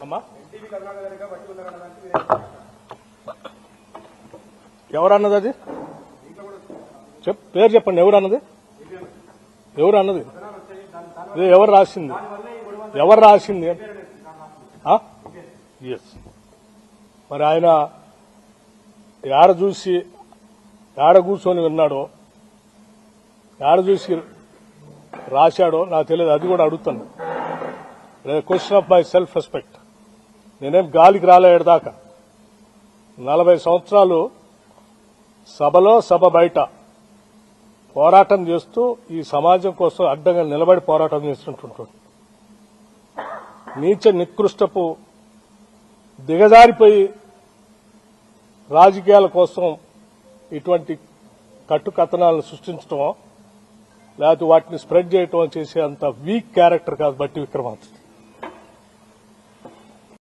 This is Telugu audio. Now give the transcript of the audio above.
అమ్మా ఎవరన్నది అది పేరు చెప్పండి. ఎవరన్నది ఇది ఎవరు రాసింది ఎస్. మరి ఆయన ఏడ కూర్చొని విన్నాడో, ఏడ చూసి రాశాడో నాకు తెలియదు. అది కూడా అడుగుతాను. Question of my self respect. నేనేం గాలికి రాలేదాకా 40 సంవత్సరాలు సభలో సభ బయట పోరాటం చేస్తూ ఈ సమాజం కోసం అడ్డంగా నిలబడి పోరాటం చేస్తుంటుంటాడు. నీచ నికృష్టపు దిగజారిపోయి రాజకీయాల కోసం ఇటువంటి కట్టుకథనాలను సృష్టించడం, లేకపోతే వాటిని స్ప్రెడ్ చేయటం చేసే అంత వీక్ క్యారెక్టర్ కాదు బట్టి విక్రమార్క.